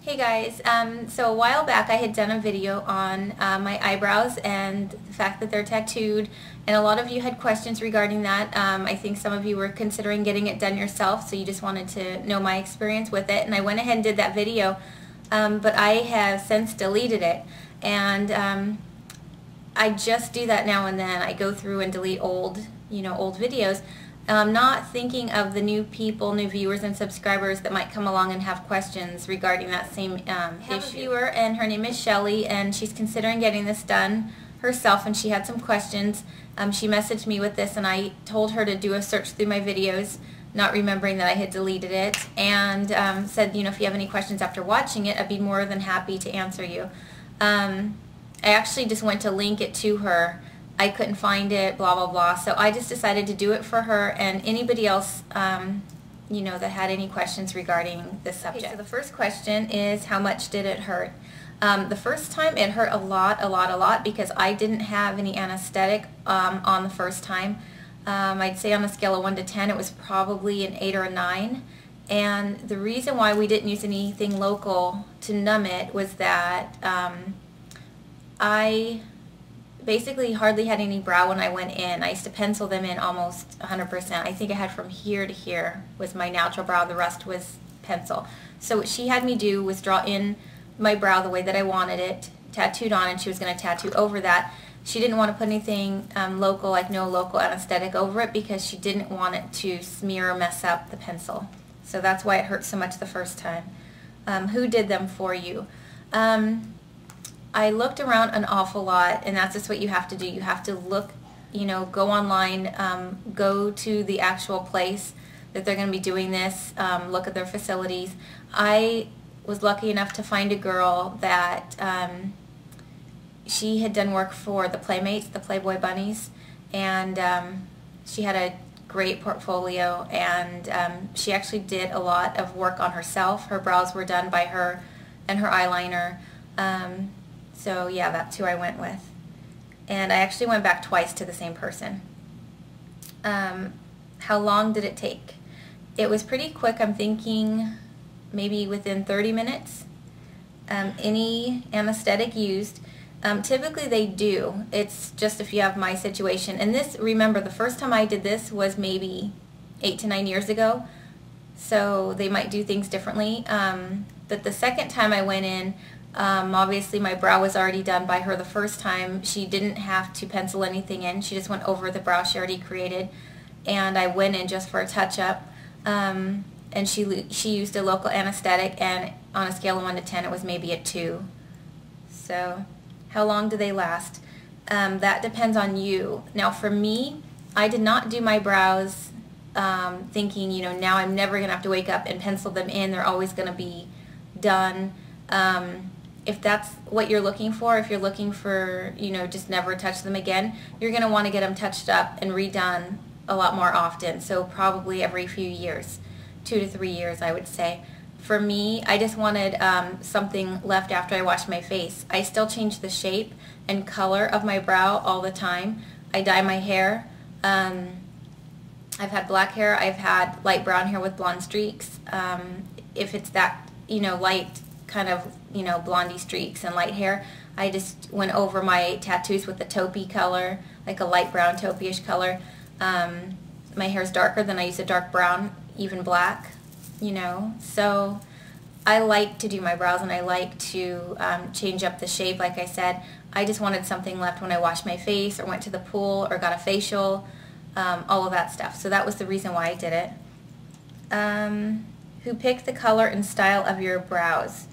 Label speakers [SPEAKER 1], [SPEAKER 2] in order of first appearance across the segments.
[SPEAKER 1] Hey guys, so a while back I had done a video on my eyebrows and the fact that they're tattooed, and a lot of you had questions regarding that. I think some of you were considering getting it done yourself, so you just wanted to know my experience with it, and I went ahead and did that video, but I have since deleted it, and I just do that now and then. I go through and delete old videos. Not thinking of the new people, new viewers and subscribers that might come along and have questions regarding that same issue. I have a viewer, and her name is Shelly, and she's considering getting this done herself, and she had some questions. She messaged me with this, and I told her to do a search through my videos, not remembering that I had deleted it, and said, if you have any questions after watching it, I'd be more than happy to answer you. I actually just went to link it to her. I couldn't find it, blah, blah, blah. So I just decided to do it for her and anybody else, that had any questions regarding this subject. Okay, so the first question is, how much did it hurt? The first time it hurt a lot because I didn't have any anesthetic on the first time. I'd say on a scale of 1 to 10 it was probably an 8 or a 9. And the reason why we didn't use anything local to numb it was that I basically hardly had any brow when I went in. I used to pencil them in almost 100%. I think I had from here to here was my natural brow. The rest was pencil. So what she had me do was draw in my brow the way that I wanted it, tattooed on, and she was going to tattoo over that. She didn't want to put anything local, like no local anesthetic over it, because she didn't want it to smear or mess up the pencil. So that's why it hurt so much the first time. Who did them for you? I looked around an awful lot, and that's just what you have to do. You have to look, go online, go to the actual place that they're going to be doing this, look at their facilities. I was lucky enough to find a girl that she had done work for the Playmates, the Playboy Bunnies, and she had a great portfolio, and she actually did a lot of work on herself. Her brows were done by her and her eyeliner. So yeah, that's who I went with. And I actually went back twice to the same person. How long did it take? It was pretty quick. I'm thinking maybe within 30 minutes. Any anesthetic used. Typically they do. It's just if you have my situation. And this, remember, the first time I did this was maybe 8 to 9 years ago. So they might do things differently. But the second time I went in, obviously my brow was already done by her the first time. She didn't have to pencil anything in. She just went over the brow she already created, and I went in just for a touch-up, and she used a local anesthetic, and on a scale of 1 to 10 it was maybe a 2. So how long do they last? That depends on you. Now for me, I did not do my brows thinking, now I'm never going to have to wake up and pencil them in. They're always going to be done. If that's what you're looking for, if you're looking for, just never touch them again, you're going to want to get them touched up and redone a lot more often. So probably every few years, 2 to 3 years, I would say. For me, I just wanted something left after I washed my face. I still change the shape and color of my brow all the time. I dye my hair. I've had black hair. I've had light brown hair with blonde streaks. If it's that, light kind of, blondie streaks and light hair, I just went over my tattoos with a taupey color, like a light brown taupey-ish color. My hair's darker, then I use a dark brown, even black, So I like to do my brows, and I like to change up the shape, like I said. I just wanted something left when I washed my face or went to the pool or got a facial, all of that stuff. So that was the reason why I did it. Who picked the color and style of your brows?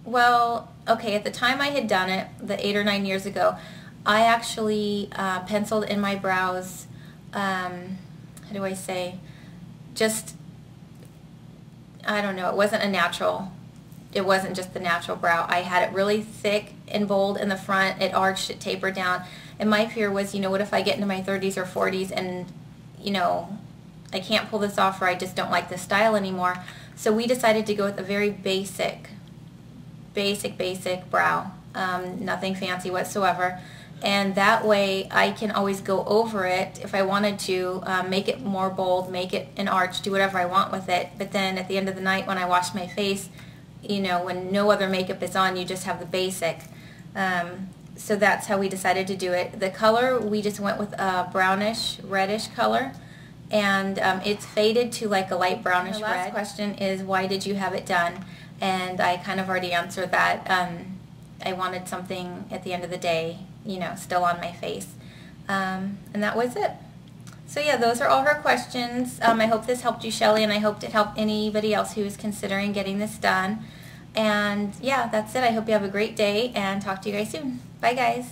[SPEAKER 1] Well, okay, at the time I had done it, the 8 or 9 years ago, I actually penciled in my brows, how do I say, just, I don't know, it wasn't just the natural brow. I had it really thick and bold in the front, it arched, it tapered down, and my fear was, what if I get into my 30s or 40s and, I can't pull this off, or I just don't like this style anymore. So we decided to go with a very basic brow, nothing fancy whatsoever. and that way I can always go over it if I wanted to, make it more bold, make it an arch, do whatever I want with it. But then at the end of the night when I wash my face, you know, when no other makeup is on, you just have the basic. So that's how we decided to do it. The color, we just went with a brownish, reddish color, and it's faded to like a light brownish red. The last question is, why did you have it done? And I kind of already answered that. I wanted something at the end of the day, you know, still on my face. And that was it. So yeah, those are all her questions. I hope this helped you, Shelly, and I hope it helped anybody else who is considering getting this done. And yeah, that's it. I hope you have a great day, and talk to you guys soon. Bye, guys.